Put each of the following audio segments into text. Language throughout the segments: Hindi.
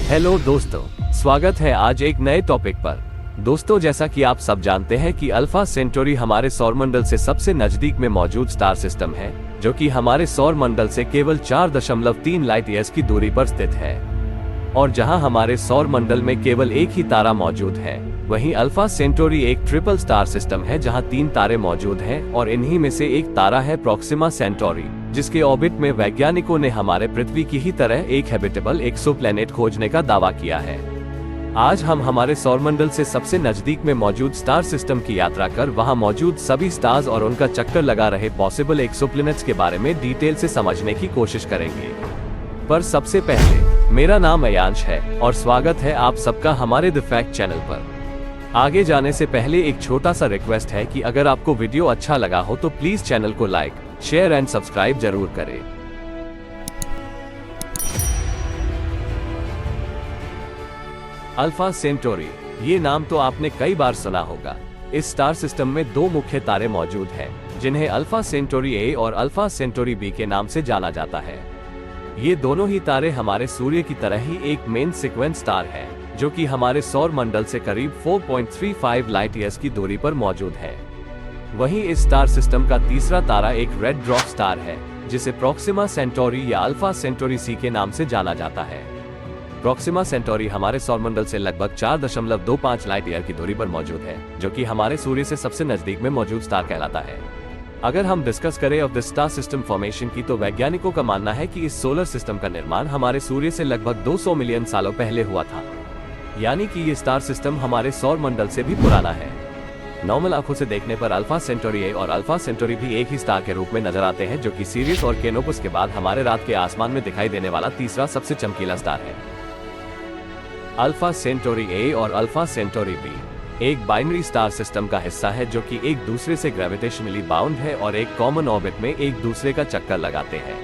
हेलो दोस्तों, स्वागत है आज एक नए टॉपिक पर। दोस्तों, जैसा कि आप सब जानते हैं कि अल्फा सेंटोरी हमारे सौरमंडल से सबसे नजदीक में मौजूद स्टार सिस्टम है, जो कि हमारे सौरमंडल से केवल 4.3 लाइट ईयर्स की दूरी पर स्थित है। और जहां हमारे सौरमंडल में केवल एक ही तारा मौजूद है, वहीं अल्फा सेंटोरी एक ट्रिपल स्टार सिस्टम है जहां 3 तारे मौजूद हैं और इन्हीं में से एक तारा है प्रोक्सिमा सेंटोरी, जिसके ऑर्बिट में वैज्ञानिकों ने हमारे पृथ्वी की ही तरह एक हैबिटेबल एक्सोप्लैनेट खोजने का दावा किया है। आज हम हमारे सौरमंडल से सबसे नजदीक में मौजूद स्टार सिस्टम की यात्रा कर वहां मौजूद सभी स्टार्स और उनका चक्कर लगा रहे पॉसिबल एक्सोप्लैनेट्स के बारे में डिटेल से समझने की कोशिश करेंगे। पर सबसे पहले, मेरा नाम अयांश है और स्वागत है आप सबका हमारे द फैक्ट चैनल पर। आगे जाने से पहले एक छोटा सा रिक्वेस्ट है कि अगर आपको वीडियो अच्छा लगा हो तो प्लीज चैनल को लाइक, शेयर एंड सब्सक्राइब जरूर करें। अल्फा सेंटोरी, ये नाम तो आपने कई बार सुना होगा। इस स्टार सिस्टम में 2 मुख्य तारे मौजूद हैं, जिन्हें अल्फा सेंटोरी ए और अल्फा सेंटोरी बी के नाम से जाना जाता है। ये दोनों ही तारे हमारे सूर्य की तरह ही एक मेन सीक्वेंस स्टार है, जो कि हमारे सौर मंडल से करीब 4.35 लाइट ईयर्स की दूरी पर मौजूद है। वहीं इस स्टार सिस्टम का तीसरा तारा एक रेड ड्वार्फ स्टार है, जिसे प्रोक्सिमा सेंटोरी या अल्फा सेंटोरी सी के नाम से जाना जाता है। प्रोक्सिमा सेंटोरी हमारे सौरमंडल से लगभग 4.25 लाइट ईयर की दूरी पर मौजूद है, जो कि हमारे सूर्य से सबसे नजदीक में मौजूद स्टार कहलाता है। अगर हम डिस्कस करें of the star system formation की, तो वैज्ञानिकों का मानना है कि इस सोलर सिस्टम का निर्माण हमारे सूर्य से लगभग 200 मिलियन सालों पहले हुआ था, यानी कि ये स्टार सिस्टम हमारे सौर मंडल से भी पुराना है। नॉर्मल आंखों से देखने पर अल्फा सेंटोरी ए और अल्फा सेंटोरी भी एक ही स्टार के रूप में नजर आते हैं, जो कि सीरियस और केनोपस के बाद हमारे रात के आसमान में दिखाई देने वाला तीसरा सबसे चमकीला स्टार है। अल्फा सेंटोरी ए और अल्फा सेंटोरी बी एक बाइनरी स्टार सिस्टम का हिस्सा है, जो कि एक दूसरे से ग्रेविटेशनली बाउंड है और एक कॉमन ऑर्बिट में एक दूसरे का चक्कर लगाते हैं।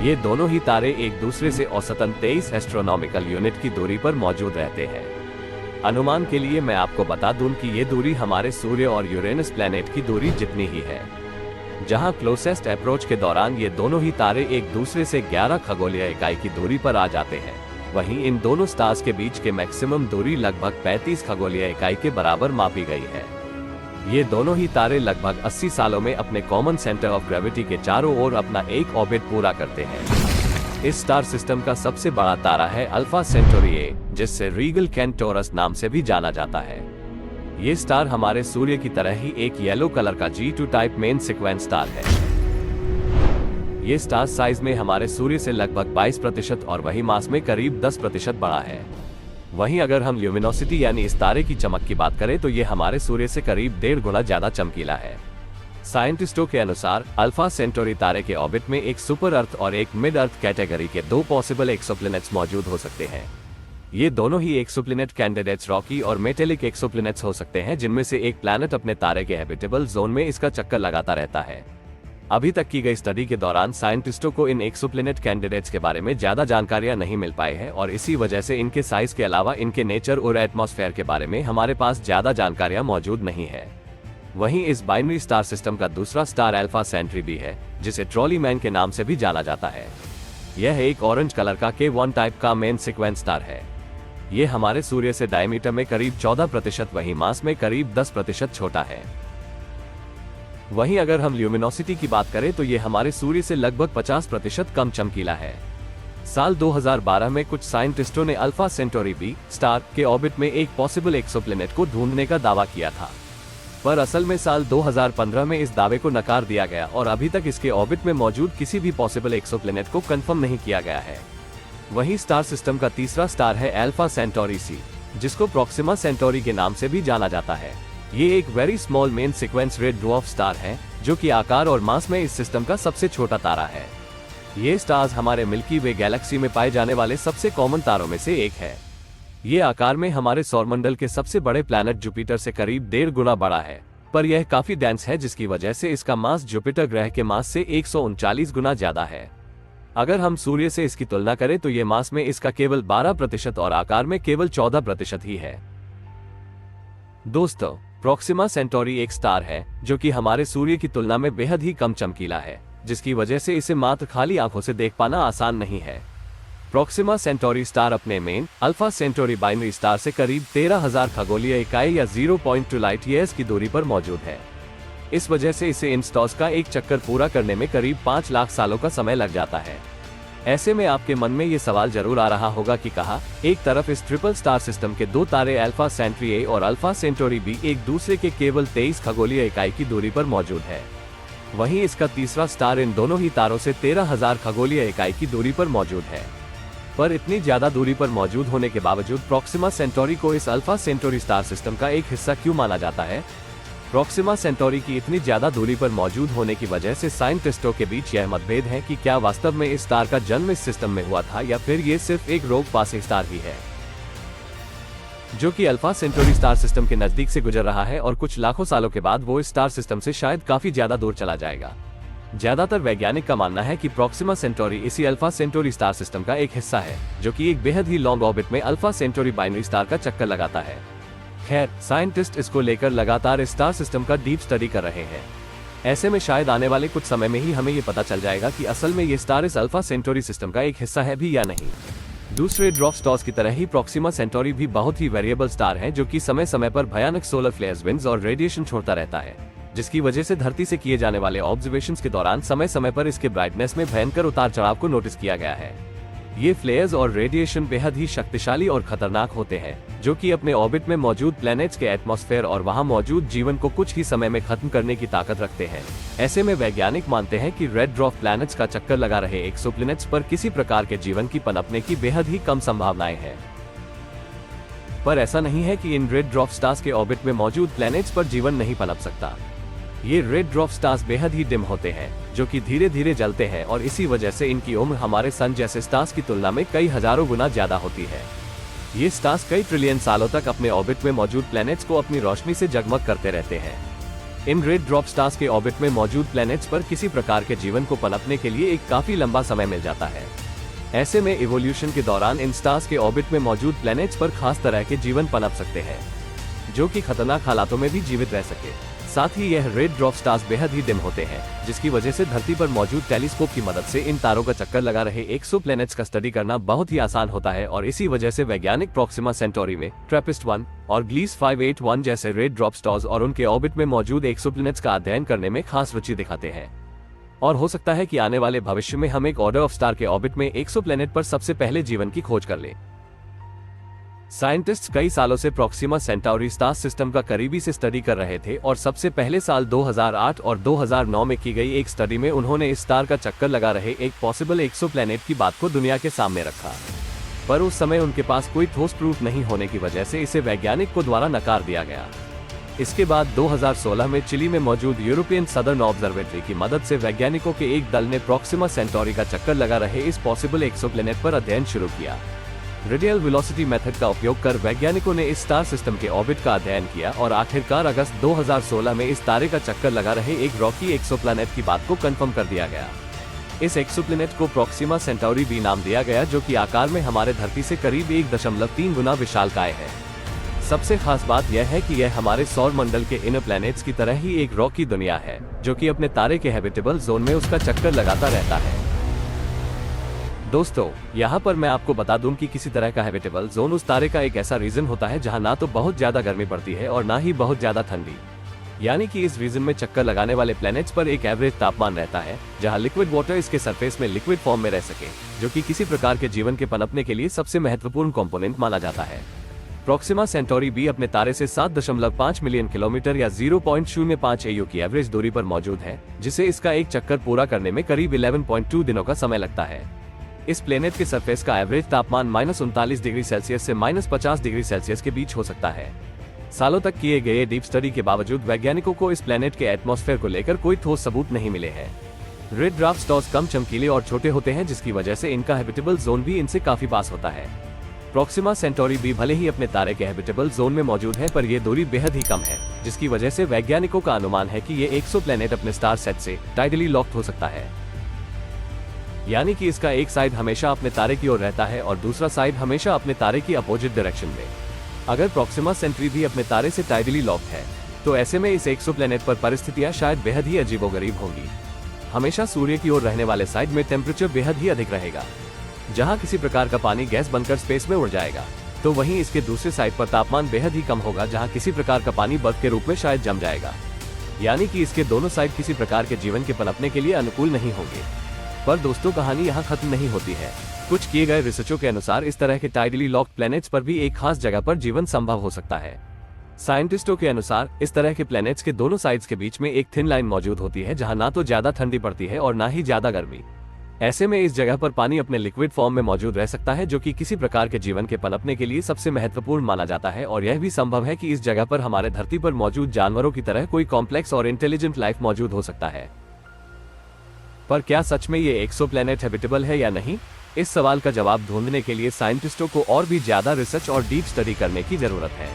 ये दोनों ही तारे एक दूसरे से औसतन 23 एस्ट्रोनॉमिकल यूनिट की दूरी पर मौजूद रहते हैं। अनुमान के लिए मैं आपको बता दूं कि ये दूरी हमारे सूर्य और यूरेनस प्लैनेट की दूरी जितनी ही है। जहां क्लोसेस्ट अप्रोच के दौरान ये दोनों ही तारे एक दूसरे से 11 खगोलीय इकाई की दूरी पर आ जाते हैं, वहीं इन दोनों स्टार्स के बीच के मैक्सिमम दूरी लगभग 35 खगोलीय इकाई के बराबर मापी गई है। ये दोनों ही तारे लगभग 80 सालों में अपने कॉमन सेंटर ऑफ ग्रेविटी के चारों ओर अपना एक ऑर्बिट पूरा करते हैं। इस स्टार सिस्टम का सबसे बड़ा तारा है अल्फा सेंटोरी ए, जिससे रीगल कैंटोरस नाम से भी जाना जाता है। ये स्टार हमारे सूर्य की तरह ही एक येलो कलर का G2 type main sequence star है। ये स्टार साइज में हमारे सूर्य से लगभग 22% और वही मास में करीब 10% बड़ा है। वहीं अगर हम ल्यूमिनोसिटी यानी इस तारे की चमक की बात करें, तो ये हमारे सूर्य से करीब 1.5 गुना ज्यादा चमकीला है। साइंटिस्टों के अनुसार अल्फा सेंटोरी तारे के ऑर्बिट में एक सुपर अर्थ और एक मिड अर्थ कैटेगरी के 2 पॉसिबल एक्सोप्लैनेट्स मौजूद हो सकते हैं। ये दोनों ही एक्सोप्लैनेट कैंडिडेट्स रॉकी और मेटेलिक एक्सोप्लैनेट्स हो सकते हैं, जिनमें से एक प्लैनेट अपने तारे के हैबिटेबल जोन में इसका चक्कर लगाता रहता है। अभी तक की गई स्टडी के दौरान साइंटिस्टों को इन एक्सोप्लैनेट कैंडिडेट्स के बारे में ज्यादा जानकारियां नहीं मिल पाई है और इसी वजह से इनके साइज के अलावा इनके नेचर और एटमॉस्फेयर के बारे में हमारे पास ज्यादा जानकारियां मौजूद नहीं है। वहीं इस बाइनरी स्टार सिस्टम का दूसरा स्टार अल्फा सेंटोरी बी है, जिसे ट्रॉली मैन के नाम से भी जाना जाता है। यह एक ऑरेंज कलर का K1 टाइप का मेन सीक्वेंस स्टार है। ये हमारे सूर्य से डायमीटर में करीब 14%, वहीं मास में करीब 10% छोटा है। वहीं अगर हम ल्यूमिनोसिटी की बात करें, तो ये हमारे सूर्य से लगभग 50% कम चमकीला है। साल 2012 में कुछ साइंटिस्टों ने अल्फा सेंटोरी बी स्टार के ऑर्बिट में एक पॉसिबल एक्सोप्लैनेट को ढूंढने का दावा किया था, पर असल में साल 2015 में इस दावे को नकार दिया गया और अभी तक इसके ऑर्बिट में मौजूद किसी भी पॉसिबल एक्सोप्लैनेट को कंफर्म नहीं किया गया है। वहीं स्टार सिस्टम का तीसरा स्टार है अल्फा सेंटोरी सी, जिसको प्रोक्सिमा सेंटोरी के नाम से भी जाना जाता है। ये एक very small main sequence red dwarf star है, जो कि आकार और मास में इस सिस्टम का सबसे छोटा तारा है। ये स्टार्स हमारे मिल्की वे गैलेक्सी में पाए जाने वाले सबसे कॉमन तारों में से एक है। ये आकार में हमारे सौरमंडल के सबसे बड़े प्लैनेट जुपिटर से करीब 1.5 गुना बड़ा है, पर यह काफी डेंस है, जिसकी वजह से इसका मास जुपिटर ग्रह के मास से 139 गुना ज्यादा है। अगर हम सूर्य से इसकी तुलना करें, तो ये मास में इसका केवल 12% और आकार में केवल 14% ही है। दोस्तों, प्रोक्सिमा सेंटोरी एक स्टार है जो कि हमारे सूर्य की तुलना में बेहद ही कम चमकीला है, जिसकी वजह से इसे मात्र खाली आंखों से देख पाना आसान नहीं है। प्रोक्सिमा सेंटोरी स्टार अपने main alpha Centauri binary star से करीब 13,000 खगोलीय इकाई या 0.2 लाइट ईयर्स की दूरी पर मौजूद है। इस वजह से इसे इन स्टार्स का एक चक्कर पूरा करने में करीब 5 लाख सालों का समय लग जाता है। ऐसे में आपके मन में ये सवाल जरूर आ रहा होगा कि कहा एक तरफ इस ट्रिपल स्टार सिस्टम के 2 तारे अल्फा सेंटोरी ए और अल्फा सेंटोरी बी एक दूसरे के केवल 23 खगोलीय इकाई की दूरी पर मौजूद है, वहीं इसका तीसरा स्टार इन दोनों ही तारों से 13,000 खगोलीय इकाई की दूरी पर मौजूद है। पर इतनी ज्यादा दूरी पर मौजूद होने के बावजूद प्रोक्सिमा सेंटोरी को इस अल्फा सेंटोरी स्टार सिस्टम का एक हिस्सा क्यों माना जाता है? प्रोक्सिमा सेंटोरी की इतनी ज्यादा दूरी पर मौजूद होने की वजह से साइंटिस्टों के बीच यह मतभेद है कि क्या वास्तव में इस स्टार का जन्म इस सिस्टम में हुआ था या फिर ये सिर्फ एक रोग पासिंग स्टार ही है जो कि अल्फा सेंटोरी स्टार सिस्टम के नजदीक से गुजर रहा है और कुछ लाखों सालों के बाद वो इस स्टार सिस्टम से शायद काफी ज्यादा दूर चला जाएगा। ज्यादातर वैज्ञानिक का मानना है कि प्रोक्सिमा सेंटोरी इसी अल्फा सेंटोरी स्टार सिस्टम का एक हिस्सा है जो कि एक बेहद ही लॉन्ग ऑर्बिट में अल्फा सेंटोरी बाइनरी स्टार का चक्कर लगाता है। खैर, साइंटिस्ट इसको लेकर लगातार इस स्टार सिस्टम का डीप स्टडी कर रहे हैं। ऐसे में शायद आने वाले कुछ समय में ही हमें ये पता चल जाएगा कि असल में ये स्टार इस अल्फा सेंटोरी सिस्टम का एक हिस्सा है भी या नहीं। दूसरे ड्वार्फ स्टार्स की तरह ही प्रोक्सिमा सेंटोरी भी बहुत ही वेरिएबल स्टार है जो कि समय समय पर भयानक सोलर फ्लेयर्स, विंड्स और रेडिएशन छोड़ता रहता है, जिसकी वजह से धरती से किए जाने वाले ऑब्जर्वेशंस के दौरान समय समय पर इसके ब्राइटनेस में भयंकर उतार चढ़ाव को नोटिस किया गया है। ये फ्लेयर्स और रेडिएशन बेहद ही शक्तिशाली और खतरनाक होते हैं जो कि अपने ऑर्बिट में मौजूद प्लैनेट्स के एटमॉस्फेयर और वहां मौजूद जीवन को कुछ ही समय में खत्म करने की ताकत रखते हैं। ऐसे में वैज्ञानिक मानते हैं कि रेड ड्वार्फ प्लैनेट्स का चक्कर लगा रहे एक्सोप्लैनेट्स पर किसी प्रकार के जीवन की पनपने की बेहद ही कम संभावनाएं हैं। पर ऐसा नहीं है कि इन रेड ड्वार्फ स्टार्स के ऑर्बिट में मौजूद प्लैनेट्स पर जीवन नहीं पनप सकता। ये रेड ड्वार्फ स्टार्स बेहद ही डिम होते हैं जो कि धीरे धीरे जलते हैं और इसी वजह से इनकी उम्र हमारे सन जैसे स्टार्स की तुलना में कई हजारों गुना ज्यादा होती है। ये स्टार्स कई ट्रिलियन सालों तक अपने ऑर्बिट में मौजूद प्लैनेट्स को अपनी रोशनी से जगमग करते रहते हैं। इन रेड ड्वार्फ स्टार्स के ऑर्बिट में मौजूद प्लैनेट्स पर किसी प्रकार के जीवन को पनपने के लिए एक काफी लंबा समय मिल जाता है। ऐसे में इवोल्यूशन के दौरान इन स्टार्स के ऑर्बिट में मौजूद प्लैनेट्स पर खास तरह के जीवन पनप सकते हैं जो कि खतरनाक हालातों में भी जीवित रह सके। साथ ही यह रेड ड्वार्फ स्टार्स बेहद ही डिम होते हैं जिसकी वजह से धरती पर मौजूद टेलीस्कोप की मदद से इन तारों का चक्कर लगा रहे एक्सोप्लैनेट्स का स्टडी करना बहुत ही आसान होता है और इसी वजह से वैज्ञानिक प्रोक्सिमा सेंटोरी में ट्रैपिस्ट-1 और ग्लीस 581 जैसे रेड ड्वार्फ स्टार्स और उनके ऑर्बिट में मौजूद एक्सोप्लैनेट्स का अध्ययन करने में खास रुचि दिखाते हैं। और हो सकता है कि आने वाले भविष्य में हम एक ऑर्डर ऑफ स्टार के ऑर्बिट में एक्सोप्लैनेट पर सबसे पहले जीवन की खोज कर लें। साइंटिस्ट्स कई सालों से प्रोक्सिमा सेंटोरी स्टार सिस्टम का करीबी से स्टडी कर रहे थे और सबसे पहले साल 2008 और 2009 में की गई एक स्टडी में उन्होंने इस स्टार का चक्कर लगा रहे एक पॉसिबल एक्सोप्लैनेट की बात को दुनिया के सामने रखा। पर उस समय उनके पास कोई ठोस प्रूफ नहीं होने की वजह से इसे वैज्ञानिक को द्वारा नकार दिया गया। इसके बाद 2016 में चिली में मौजूद यूरोपियन सदर्न ऑब्जर्वेटरी की मदद से वैज्ञानिकों के एक दल ने प्रोक्सिमा सेंटोरी का चक्कर लगा रहे इस पॉसिबल एक्सोप्लैनेट पर अध्ययन शुरू किया। रेडियल वेलोसिटी मेथड का उपयोग कर वैज्ञानिकों ने इस स्टार सिस्टम के ऑर्बिट का अध्ययन किया और आखिरकार अगस्त 2016 में इस तारे का चक्कर लगा रहे एक रॉकी एक्सोप्लैनेट की बात को कंफर्म कर दिया गया। इस एक्सोप्लैनेट को प्रोक्सिमा सेंटोरी बी नाम दिया गया जो कि आकार में हमारे धरती से करीब 1.3 गुना विशालकाय है। सबसे खास बात यह है कि यह हमारे सौर मंडल के इनर प्लैनेट्स की तरह ही एक रॉकी दुनिया है जो कि अपने तारे के हैबिटेबल जोन में उसका चक्कर लगाता रहता है। दोस्तों, यहाँ पर मैं आपको बता दूं कि किसी तरह का हैबिटेबल जोन उस तारे का एक ऐसा रीजन होता है जहाँ ना तो बहुत ज्यादा गर्मी पड़ती है और ना ही बहुत ज्यादा ठंडी। यानी कि इस रीजन में चक्कर लगाने वाले प्लैनेट्स पर एक एवरेज तापमान रहता है जहाँ लिक्विड वाटर इसके सरफेस में लिक्विड फॉर्म में रह सके, जो कि किसी प्रकार के जीवन के पनपने के लिए सबसे महत्वपूर्ण कंपोनेंट माना जाता है। प्रोक्सिमा सेंटोरी बी अपने तारे से 7.5 मिलियन किलोमीटर या 0.05 AU की एवरेज दूरी पर मौजूद है, जिसे इसका एक चक्कर पूरा करने में करीब 11.2 दिनों का समय लगता है। इस प्लेनेट के सरफेस का एवरेज तापमान -39 डिग्री सेल्सियस से -50 डिग्री सेल्सियस के बीच हो सकता है। सालों तक किए गए डीप स्टडी के बावजूद वैज्ञानिकों को इस प्लेनेट के एटमॉस्फेयर को लेकर कोई ठोस सबूत नहीं मिले हैं। रेड ड्वार्फ स्टार्स कम चमकीले और छोटे होते हैं, जिसकी वजह से इनका हैबिटेबल जोन भी इनसे काफी पास होता है। प्रोक्सिमा सेंटोरी बी भले ही अपने तारे के हैबिटेबल जोन में मौजूद है, पर यह दूरी बेहद ही कम है, जिसकी वजह से वैज्ञानिकों का अनुमान है कि ये एक्सोप्लैनेट अपने स्टार सेट से टाइडली लॉक्ड हो सकता है। यानी कि इसका एक साइड हमेशा अपने तारे की ओर रहता है और दूसरा साइड हमेशा अपने तारे की अपोजिट डायरेक्शन में। अगर प्रोक्सिमा सेंटोरी भी अपने तारे से टाइडली लॉक्ड है, तो ऐसे में इस एक्सोप्लैनेट पर परिस्थितियां शायद बेहद ही अजीबोगरीब होंगी। हमेशा सूर्य की ओर रहने वाले साइड में टेम्परेचर बेहद ही अधिक रहेगा। जहां किसी प्रकार का पानी गैस बनकर स्पेस में उड़ जाएगा, तो वहीं इसके दूसरे साइड पर तापमान बेहद ही कम होगा, जहां किसी प्रकार का पानी बर्फ के रूप में शायद जम जाएगा। यानी कि इसके दोनों साइड किसी प्रकार के जीवन के पनपने के लिए अनुकूल नहीं होंगे। पर दोस्तों, कहानी यहाँ खत्म नहीं होती है। कुछ किए गए रिसर्चों के अनुसार इस तरह के टाइडली लॉक्ड प्लैनेट्स पर भी एक खास जगह पर जीवन संभव हो सकता है। साइंटिस्टों के अनुसार इस तरह के प्लैनेट्स के दोनों साइड्स के बीच में एक थिन लाइन मौजूद होती है, जहां ना तो ज्यादा ठंडी पड़ती है और ना ही ज्यादा गर्मी। ऐसे में इस जगह पर पानी अपने लिक्विड फॉर्म में मौजूद रह सकता है, जो कि किसी प्रकार के जीवन के पनपने के लिए सबसे महत्वपूर्ण माना जाता है। और यह भी संभव है कि इस जगह पर हमारे धरती पर मौजूद जानवरों की तरह कोई कॉम्प्लेक्स और इंटेलिजेंट लाइफ मौजूद हो सकता है। पर क्या सच में ये एक्सोप्लैनेट हैबिटेबल है या नहीं? इस सवाल का जवाब ढूंढने के लिए साइंटिस्टों को और भी ज्यादा रिसर्च और डीप स्टडी करने की जरूरत है।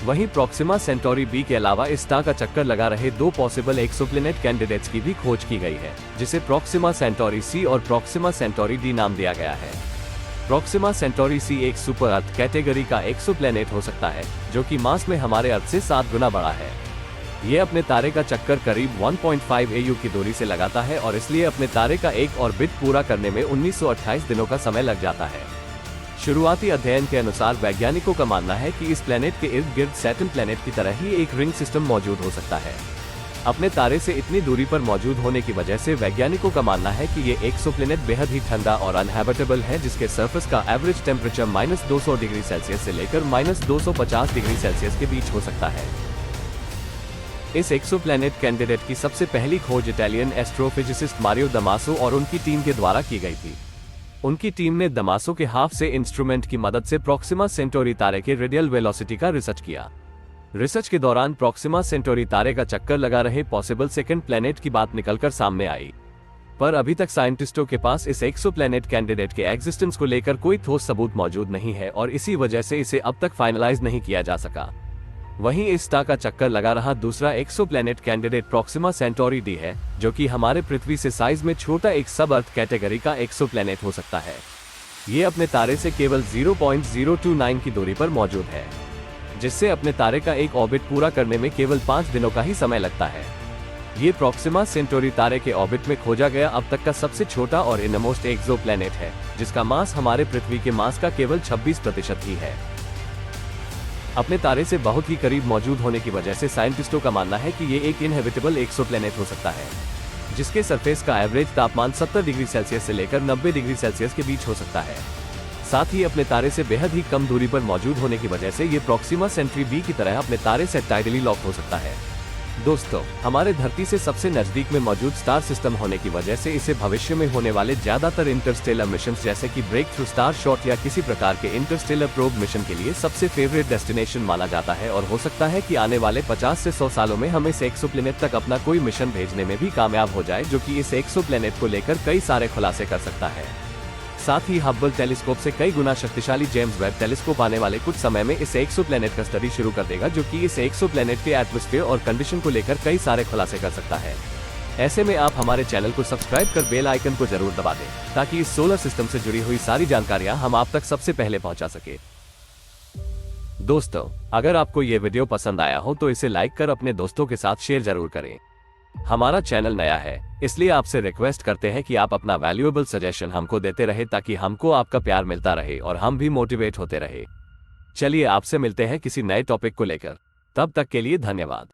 वहीं प्रॉक्सिमा सेंटोरी बी के अलावा इस स्टार का चक्कर लगा रहे दो पॉसिबल एक्सोप्लैनेट कैंडिडेट्स की भी खोज की गई है, जिसे प्रॉक्सिमा सेंटोरी सी और प्रॉक्सिमा सेंटोरी डी नाम दिया गया है। प्रॉक्सिमा सेंटोरी सी एक सुपर अर्थ कैटेगरी का एक्सोप्लैनेट हो सकता है, जो कि मास में हमारे अर्थ से 7 गुना बड़ा है। ये अपने तारे का चक्कर करीब 1.5 AU की दूरी से लगाता है और इसलिए अपने तारे का एक ऑर्बिट पूरा करने में 1928 दिनों का समय लग जाता है। शुरुआती अध्ययन के अनुसार वैज्ञानिकों का मानना है कि इस प्लेनेट के इर्द गिर्द सैटर्न प्लेनेट की तरह ही एक रिंग सिस्टम मौजूद हो सकता है। अपने तारे से इतनी दूरी पर मौजूद होने की वजह से वैज्ञानिकों का मानना है कि ये एक्सोप्लैनेट बेहद ही ठंडा और अनहैबिटेबल है, जिसके सरफेस का एवरेज टेम्परेचर -200 डिग्री सेल्सियस से लेकर -250 डिग्री सेल्सियस के बीच हो सकता है। इस एक्सोप्लैनेट कैंडिडेट की सबसे पहली खोज इटालियन एस्ट्रोफिजिसिस्ट मारियो दमासो और उनकी टीम के द्वारा की गई थी। उनकी टीम ने दमासो के हाफ से इंस्ट्रूमेंट की मदद से प्रॉक्सिमा सेंटोरी तारे के रेडियल वेलोसिटी का रिसर्च किया। रिसर्च के दौरान प्रॉक्सिमा सेंटोरी तारे का चक्कर लगा रहे पॉसिबल सेकंड प्लैनेट की बात निकलकर सामने आई। पर अभी तक साइंटिस्टों के पास इस एक्सोप्लैनेट कैंडिडेट के एग्जिस्टेंस को लेकर कोई ठोस सबूत मौजूद नहीं है और इसी वजह से इसे अब तक फाइनलाइज नहीं किया जा सका। वहीं इस स्टार का चक्कर लगा रहा दूसरा exoplanet candidate Proxima Centauri D है, जो कि हमारे पृथ्वी से साइज में छोटा एक सब अर्थ कैटेगरी का एक्सोप्लैनेट हो सकता है। ये अपने तारे से केवल 0.029 की दूरी पर मौजूद है, जिससे अपने तारे का एक ऑर्बिट पूरा करने में केवल 5 दिनों का ही समय लगता है। ये प्रॉक्सिमा सेंटोरी तारे के ऑर्बिट में खोजा गया अब तक का सबसे छोटा और इनमोस्ट एक्सोप्लैनेट है, जिसका मास हमारे पृथ्वी के मास का केवल 26% ही है। अपने तारे से बहुत ही करीब मौजूद होने की वजह से साइंटिस्टों का मानना है कि ये एक इनहेबिटेबल एक्सोप्लैनेट हो सकता है, जिसके सरफेस का एवरेज तापमान 70 डिग्री सेल्सियस से लेकर 90 डिग्री सेल्सियस के बीच हो सकता है। साथ ही अपने तारे से बेहद ही कम दूरी पर मौजूद होने की वजह से ये प्रॉक्सिमा सेंटोरी बी की तरह अपने तारे से टाइडली लॉक हो सकता है। दोस्तों, हमारे धरती से सबसे नजदीक में मौजूद स्टार सिस्टम होने की वजह से इसे भविष्य में होने वाले ज्यादातर इंटरस्टेलर मिशन जैसे कि ब्रेक थ्रू स्टार शॉट या किसी प्रकार के इंटरस्टेलर प्रोब मिशन के लिए सबसे फेवरेट डेस्टिनेशन माना जाता है और हो सकता है कि आने वाले 50 से 100 सालों में हम इस एक्सोप्लैनेट तक अपना कोई मिशन भेजने में भी कामयाब हो जाए, जो कि इस एक्सोप्लैनेट को लेकर कई सारे खुलासे कर सकता है। साथ ही हब्बल टेलीस्कोप से कई गुना शक्तिशाली जेम्स वेब टेलीस्कोप आने वाले कुछ समय में इस एक्सोप्लैनेट का स्टडी शुरू कर देगा, जो कि इस एक्सोप्लैनेट के एटमॉस्फेयर और कंडीशन को लेकर कई सारे खुलासे कर सकता है। ऐसे में आप हमारे चैनल को सब्सक्राइब कर बेल आइकन को जरूर दबा दें, ताकि इस सोलर सिस्टम से जुड़ी हुई सारी जानकारियां हम आप तक सबसे पहले पहुंचा सके। दोस्तों, अगर आपको ये वीडियो पसंद आया हो तो इसे लाइक कर अपने दोस्तों के साथ शेयर जरूर करें। हमारा चैनल नया है, इसलिए आपसे रिक्वेस्ट करते हैं कि आप अपना वैल्यूएबल सजेशन हमको देते रहे, ताकि हमको आपका प्यार मिलता रहे और हम भी मोटिवेट होते रहे। चलिए आपसे मिलते हैं किसी नए टॉपिक को लेकर, तब तक के लिए धन्यवाद।